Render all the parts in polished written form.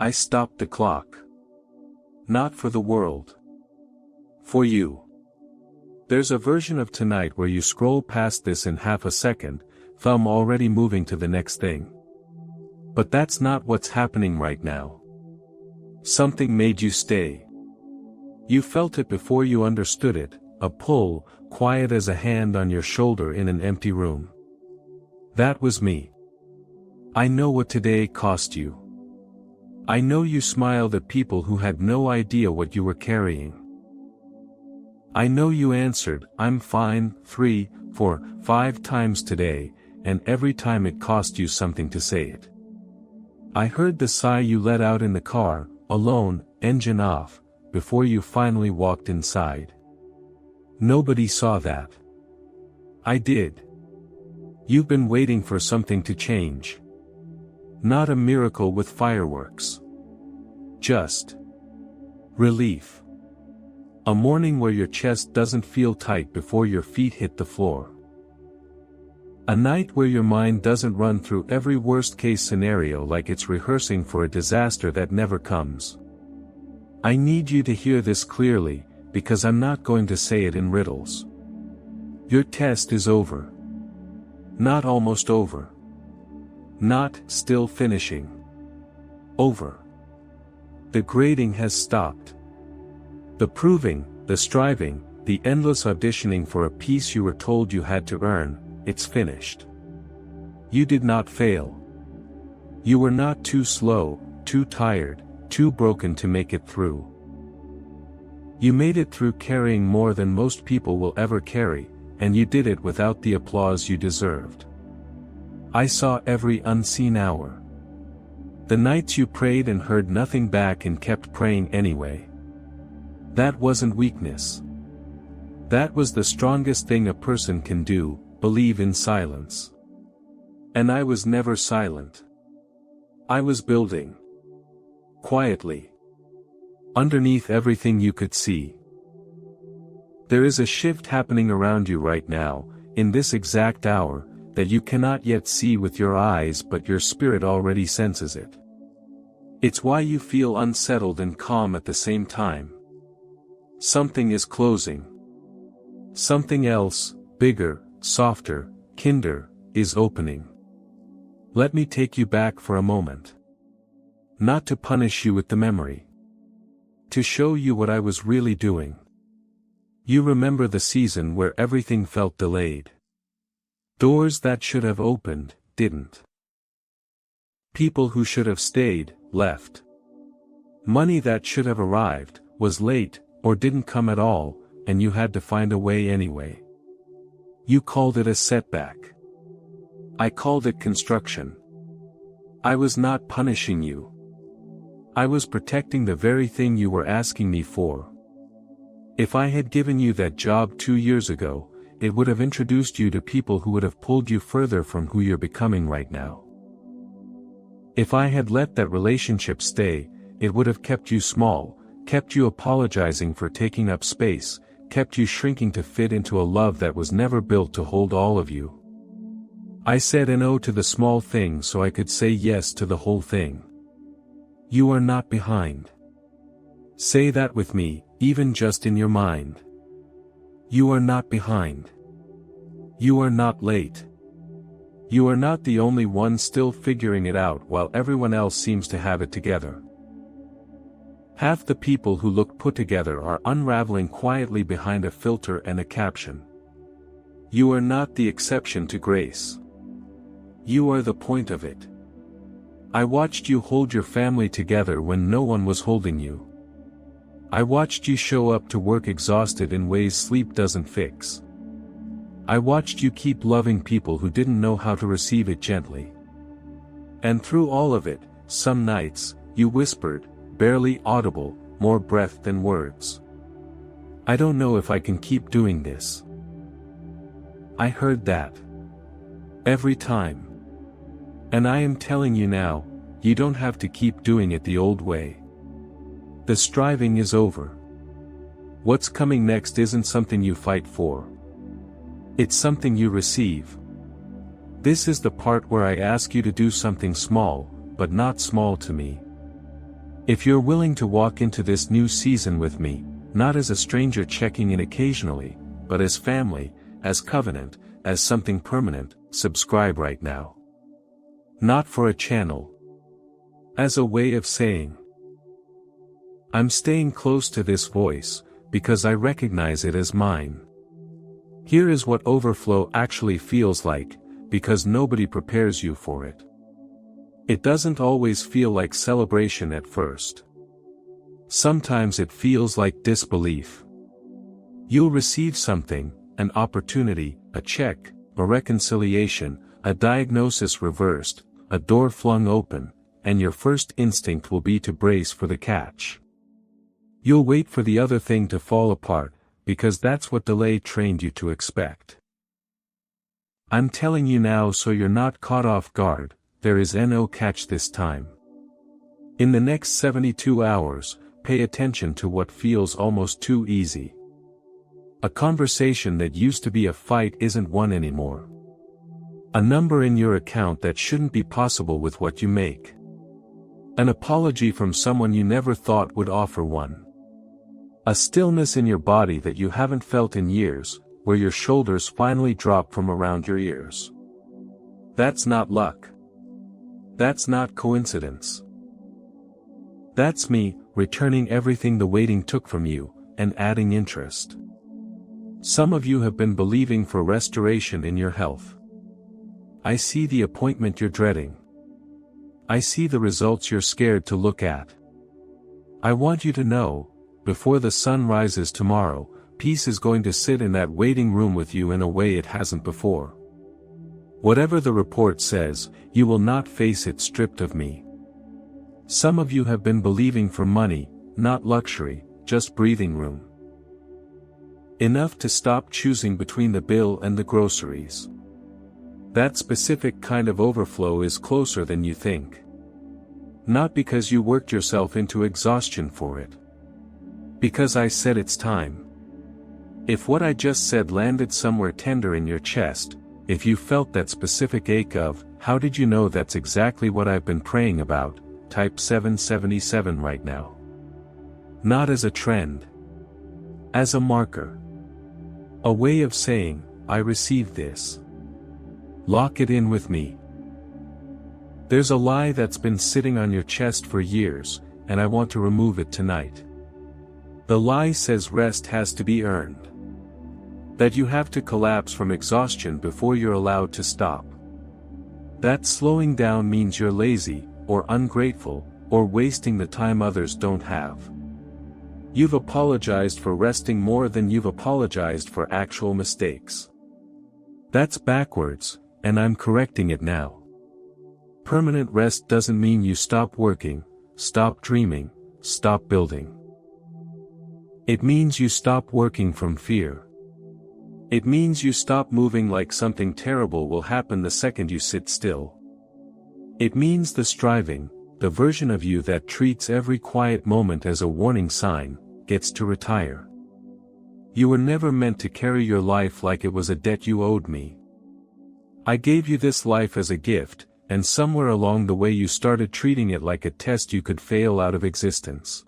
I stopped the clock. Not for the world. For you. There's a version of tonight where you scroll past this in half a second, thumb already moving to the next thing. But that's not what's happening right now. Something made you stay. You felt it before you understood it, a pull, quiet as a hand on your shoulder in an empty room. That was me. I know what today cost you. I know you smiled at people who had no idea what you were carrying. I know you answered, "I'm fine," 3, 4, 5 times today, and every time it cost you something to say it. I heard the sigh you let out in the car, alone, engine off, before you finally walked inside. Nobody saw that. I did. You've been waiting for something to change. Not a miracle with fireworks. Just relief. A morning where your chest doesn't feel tight before your feet hit the floor. A night where your mind doesn't run through every worst-case scenario like it's rehearsing for a disaster that never comes. I need you to hear this clearly, because I'm not going to say it in riddles. Your test is over. Not almost over. Not still finishing. Over. The grading has stopped. The proving, the striving, the endless auditioning for a piece you were told you had to earn, it's finished. You did not fail. You were not too slow, too tired, too broken to make it through. You made it through carrying more than most people will ever carry, and you did it without the applause you deserved. I saw every unseen hour. The nights you prayed and heard nothing back and kept praying anyway. That wasn't weakness. That was the strongest thing a person can do, believe in silence. And I was never silent. I was building. Quietly. Underneath everything you could see. There is a shift happening around you right now, in this exact hour, that you cannot yet see with your eyes but your spirit already senses it. It's why you feel unsettled and calm at the same time. Something is closing. Something else, bigger, softer, kinder, is opening. Let me take you back for a moment. Not to punish you with the memory. To show you what I was really doing. You remember the season where everything felt delayed. Doors that should have opened, didn't. People who should have stayed, left. Money that should have arrived, was late, or didn't come at all, and you had to find a way anyway. You called it a setback. I called it construction. I was not punishing you. I was protecting the very thing you were asking me for. If I had given you that job 2 years ago, it would have introduced you to people who would have pulled you further from who you're becoming right now. If I had let that relationship stay, it would have kept you small, kept you apologizing for taking up space, kept you shrinking to fit into a love that was never built to hold all of you. I said no to the small thing so I could say yes to the whole thing. You are not behind. Say that with me, even just in your mind. You are not behind. You are not late. You are not the only one still figuring it out while everyone else seems to have it together. Half the people who look put together are unraveling quietly behind a filter and a caption. You are not the exception to grace. You are the point of it. I watched you hold your family together when no one was holding you. I watched you show up to work exhausted in ways sleep doesn't fix. I watched you keep loving people who didn't know how to receive it gently. And through all of it, some nights, you whispered, barely audible, more breath than words. I don't know if I can keep doing this. I heard that. Every time. And I am telling you now, you don't have to keep doing it the old way. The striving is over. What's coming next isn't something you fight for. It's something you receive. This is the part where I ask you to do something small, but not small to me. If you're willing to walk into this new season with me, not as a stranger checking in occasionally, but as family, as covenant, as something permanent, subscribe right now. Not for a channel. As a way of saying, I'm staying close to this voice, because I recognize it as mine. Here is what overflow actually feels like, because nobody prepares you for it. It doesn't always feel like celebration at first. Sometimes it feels like disbelief. You'll receive something, an opportunity, a check, a reconciliation, a diagnosis reversed, a door flung open, and your first instinct will be to brace for the catch. You'll wait for the other thing to fall apart, because that's what delay trained you to expect. I'm telling you now so you're not caught off guard, there is no catch this time. In the next 72 hours, pay attention to what feels almost too easy. A conversation that used to be a fight isn't one anymore. A number in your account that shouldn't be possible with what you make. An apology from someone you never thought would offer one. A stillness in your body that you haven't felt in years, where your shoulders finally drop from around your ears. That's not luck. That's not coincidence. That's me, returning everything the waiting took from you, and adding interest. Some of you have been believing for restoration in your health. I see the appointment you're dreading. I see the results you're scared to look at. I want you to know, before the sun rises tomorrow, peace is going to sit in that waiting room with you in a way it hasn't before. Whatever the report says, you will not face it stripped of me. Some of you have been believing for money, not luxury, just breathing room. Enough to stop choosing between the bill and the groceries. That specific kind of overflow is closer than you think. Not because you worked yourself into exhaustion for it. Because I said it's time. If what I just said landed somewhere tender in your chest, if you felt that specific ache of, how did you know that's exactly what I've been praying about, type 777 right now. Not as a trend. As a marker. A way of saying, I received this. Lock it in with me. There's a lie that's been sitting on your chest for years, and I want to remove it tonight. The lie says rest has to be earned. That you have to collapse from exhaustion before you're allowed to stop. That slowing down means you're lazy, or ungrateful, or wasting the time others don't have. You've apologized for resting more than you've apologized for actual mistakes. That's backwards, and I'm correcting it now. Permanent rest doesn't mean you stop working, stop dreaming, stop building. It means you stop working from fear. It means you stop moving like something terrible will happen the second you sit still. It means the striving, the version of you that treats every quiet moment as a warning sign, gets to retire. You were never meant to carry your life like it was a debt you owed me. I gave you this life as a gift, and somewhere along the way you started treating it like a test you could fail out of existence.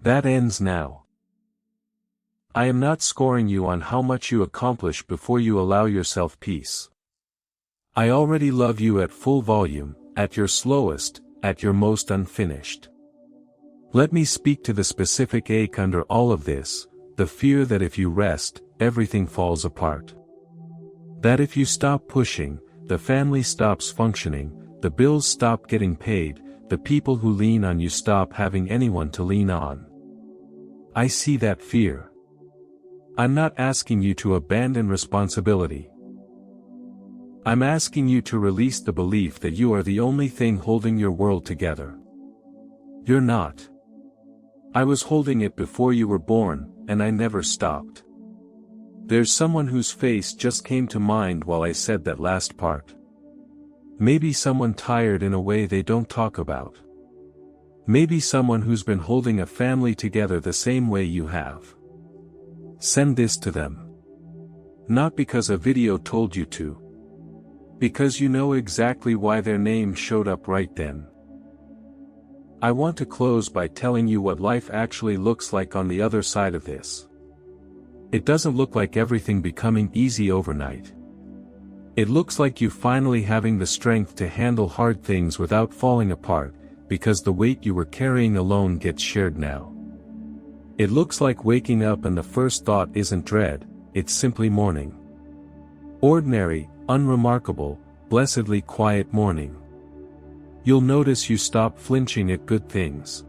That ends now. I am not scoring you on how much you accomplish before you allow yourself peace. I already love you at full volume, at your slowest, at your most unfinished. Let me speak to the specific ache under all of this, the fear that if you rest, everything falls apart. That if you stop pushing, the family stops functioning, the bills stop getting paid, the people who lean on you stop having anyone to lean on. I see that fear. I'm not asking you to abandon responsibility. I'm asking you to release the belief that you are the only thing holding your world together. You're not. I was holding it before you were born, and I never stopped. There's someone whose face just came to mind while I said that last part. Maybe someone tired in a way they don't talk about. Maybe someone who's been holding a family together the same way you have. Send this to them. Not because a video told you to. Because you know exactly why their name showed up right then. I want to close by telling you what life actually looks like on the other side of this. It doesn't look like everything becoming easy overnight. It looks like you finally having the strength to handle hard things without falling apart, because the weight you were carrying alone gets shared now. It looks like waking up and the first thought isn't dread, it's simply morning. Ordinary, unremarkable, blessedly quiet morning. You'll notice you stop flinching at good things.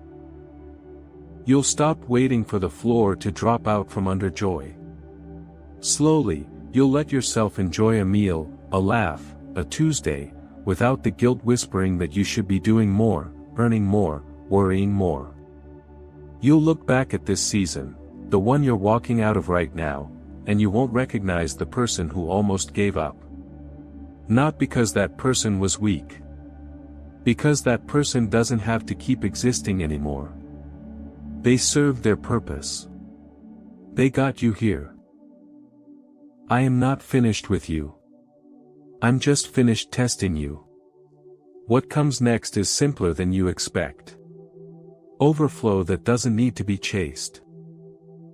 You'll stop waiting for the floor to drop out from under joy. Slowly, you'll let yourself enjoy a meal, a laugh, a Tuesday, without the guilt whispering that you should be doing more, earning more, worrying more. You'll look back at this season, the one you're walking out of right now, and you won't recognize the person who almost gave up. Not because that person was weak. Because that person doesn't have to keep existing anymore. They served their purpose. They got you here. I am not finished with you. I'm just finished testing you. What comes next is simpler than you expect. Overflow that doesn't need to be chased.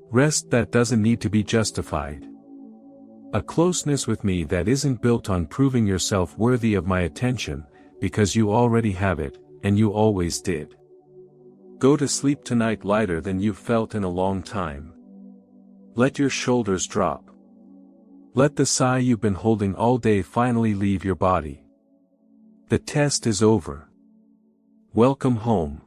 Rest that doesn't need to be justified. A closeness with me that isn't built on proving yourself worthy of my attention, because you already have it, and you always did. Go to sleep tonight lighter than you've felt in a long time. Let your shoulders drop. Let the sigh you've been holding all day finally leave your body. The test is over. Welcome home.